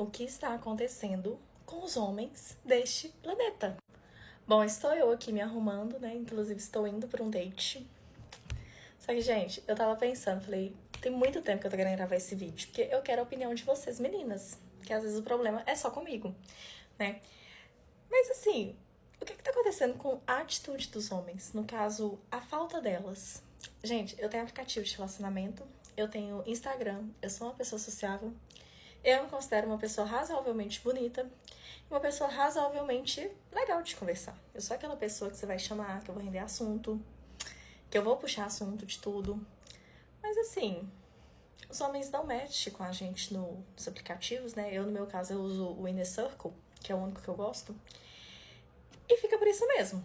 o que está acontecendo com os homens deste planeta. Bom, estou eu aqui me arrumando, né? Inclusive estou indo para um date. Só que, gente, eu tava pensando, falei, tem muito tempo que eu tô querendo gravar esse vídeo, porque eu quero a opinião de vocês, meninas. Que às vezes o problema é só comigo, né? Mas assim, o que tá acontecendo com a atitude dos homens? No caso, a falta delas. Gente, eu tenho aplicativo de relacionamento, eu tenho Instagram, eu sou uma pessoa sociável, eu me considero uma pessoa razoavelmente bonita e uma pessoa razoavelmente legal de conversar. Eu sou aquela pessoa que você vai chamar, que eu vou render assunto, que eu vou puxar assunto de tudo. Mas assim, os homens não mexem com a gente nos aplicativos, né? Eu, no meu caso, eu uso o Inner Circle, que é o único que eu gosto. E fica por isso mesmo.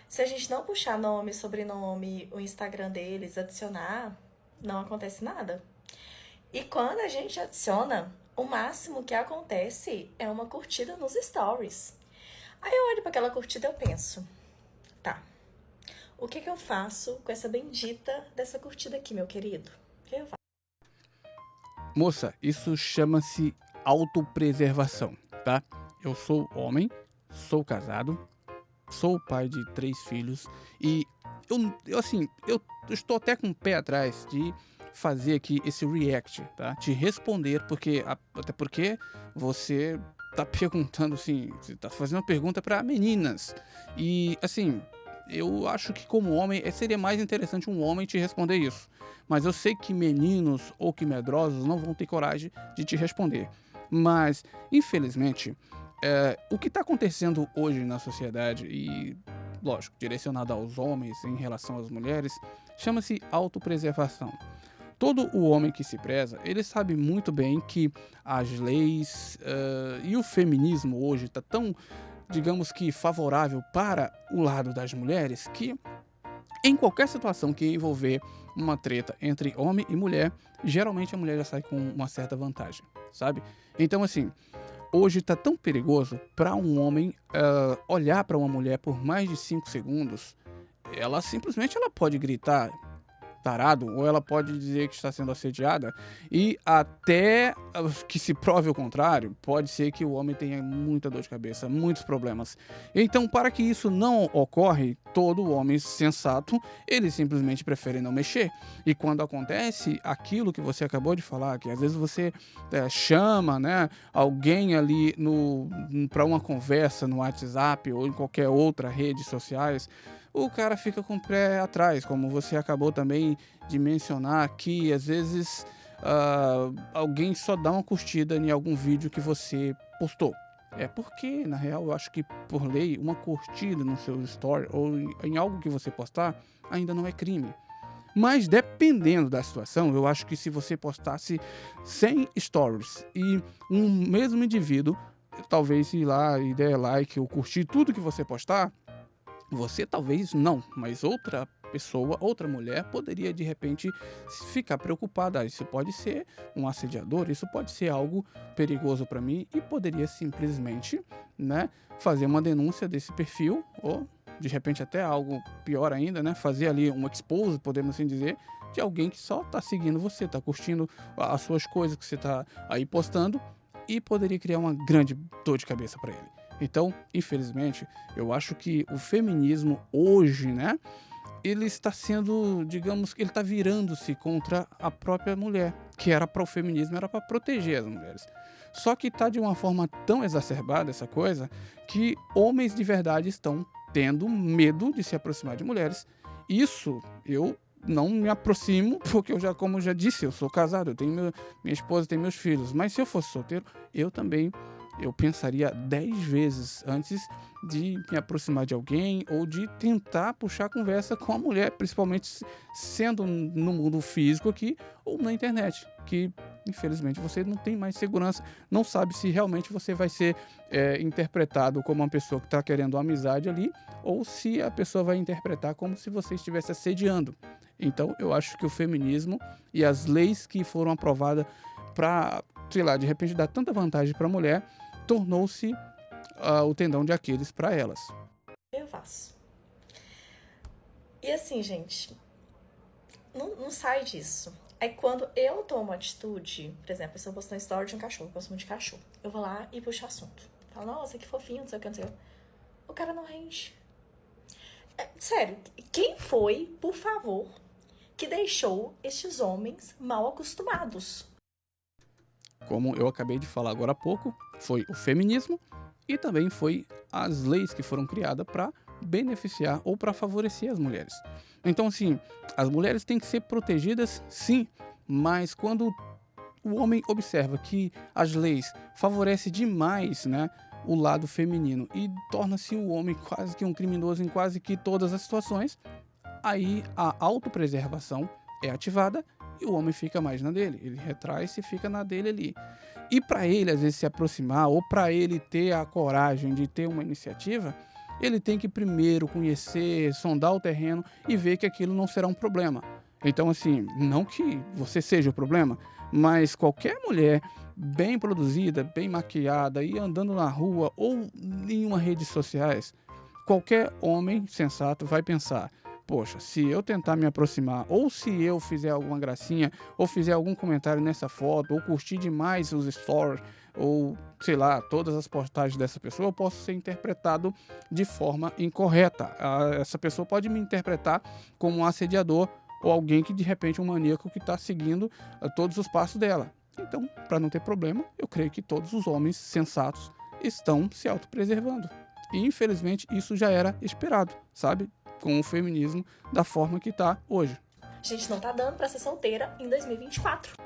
Se a gente não puxar nome, sobrenome, o Instagram deles, adicionar, não acontece nada. E quando a gente adiciona, o máximo que acontece é uma curtida nos stories. Aí eu olho para aquela curtida e eu penso, tá, o que eu faço com essa bendita dessa curtida aqui, meu querido? O que eu faço? Moça, isso chama-se autopreservação, tá? Eu sou homem, sou casado, sou pai de 3 filhos e eu estou até com o pé atrás de fazer aqui esse react, tá? Te responder, até porque você tá perguntando assim, você tá fazendo uma pergunta para meninas. E assim, eu acho que como homem seria mais interessante um homem te responder isso. Mas eu sei que meninos ou que medrosos não vão ter coragem de te responder. Mas, infelizmente, o que está acontecendo hoje na sociedade, e lógico, direcionado aos homens em relação às mulheres, chama-se autopreservação. Todo o homem que se preza, ele sabe muito bem que as leis e o feminismo hoje está tão, digamos que, favorável para o lado das mulheres, que em qualquer situação que envolver uma treta entre homem e mulher, geralmente a mulher já sai com uma certa vantagem, sabe? Então, assim, hoje tá tão perigoso para um homem olhar para uma mulher por mais de 5 segundos, ela simplesmente ela pode gritar tarado, ou ela pode dizer que está sendo assediada, e até que se prove o contrário, pode ser que o homem tenha muita dor de cabeça, muitos problemas. Então, para que isso não ocorre, todo homem sensato, ele simplesmente prefere não mexer. E quando acontece aquilo que você acabou de falar, que às vezes você chama, né, alguém ali para uma conversa no WhatsApp ou em qualquer outra rede sociais, o cara fica com o pé atrás, como você acabou também de mencionar que às vezes alguém só dá uma curtida em algum vídeo que você postou. É porque, na real, eu acho que por lei, uma curtida no seu story ou em algo que você postar ainda não é crime. Mas dependendo da situação, eu acho que se você postasse 100 stories e um mesmo indivíduo, talvez ir lá e der like ou curtir tudo que você postar, você talvez não, mas outra pessoa, outra mulher poderia de repente ficar preocupada. Isso pode ser um assediador, isso pode ser algo perigoso para mim e poderia simplesmente, né, fazer uma denúncia desse perfil ou de repente até algo pior ainda, né, fazer ali um expose, podemos assim dizer, de alguém que só tá seguindo você, tá curtindo as suas coisas que você tá aí postando e poderia criar uma grande dor de cabeça para ele. Então, infelizmente, eu acho que o feminismo hoje, né, ele está sendo, digamos que ele está virando-se contra a própria mulher, que era para o feminismo, era para proteger as mulheres. Só que está de uma forma tão exacerbada essa coisa que homens de verdade estão tendo medo de se aproximar de mulheres. Isso eu não me aproximo, porque como eu já disse, eu sou casado, eu tenho minha esposa, tem meus filhos, mas se eu fosse solteiro, eu pensaria 10 vezes antes de me aproximar de alguém ou de tentar puxar conversa com a mulher, principalmente sendo no mundo físico aqui ou na internet, que infelizmente você não tem mais segurança, não sabe se realmente você vai ser interpretado como uma pessoa que está querendo amizade ali ou se a pessoa vai interpretar como se você estivesse assediando. Então eu acho que o feminismo e as leis que foram aprovadas para, sei lá, de repente dar tanta vantagem para a mulher, tornou-se o tendão de Aquiles para elas. Eu faço. E assim, gente, não sai disso. Aí quando eu tomo atitude, por exemplo, se eu postar uma story de um cachorro, eu gosto muito de cachorro, eu vou lá e puxo assunto. Falo, nossa, que fofinho, não sei o que, não sei o que. O cara não rende. Sério, quem foi, por favor, que deixou estes homens mal acostumados? Como eu acabei de falar agora há pouco, foi o feminismo e também foi as leis que foram criadas para beneficiar ou para favorecer as mulheres. Então, assim, as mulheres têm que ser protegidas, sim, mas quando o homem observa que as leis favorecem demais, né, o lado feminino e torna-se o homem quase que um criminoso em quase que todas as situações, aí a autopreservação é ativada e o homem fica mais na dele. Ele retrai-se e fica na dele ali. E para ele, às vezes, se aproximar, ou para ele ter a coragem de ter uma iniciativa, ele tem que primeiro conhecer, sondar o terreno e ver que aquilo não será um problema. Então, assim, não que você seja o problema, mas qualquer mulher bem produzida, bem maquiada e andando na rua ou em uma redes sociais, qualquer homem sensato vai pensar: poxa, se eu tentar me aproximar, ou se eu fizer alguma gracinha, ou fizer algum comentário nessa foto, ou curtir demais os stories, ou sei lá, todas as postagens dessa pessoa, eu posso ser interpretado de forma incorreta. Essa pessoa pode me interpretar como um assediador ou alguém que de repente é um maníaco que está seguindo todos os passos dela. Então, para não ter problema, eu creio que todos os homens sensatos estão se autopreservando. E infelizmente isso já era esperado, sabe? Com o feminismo da forma que está hoje. A gente não tá dando pra ser solteira em 2024.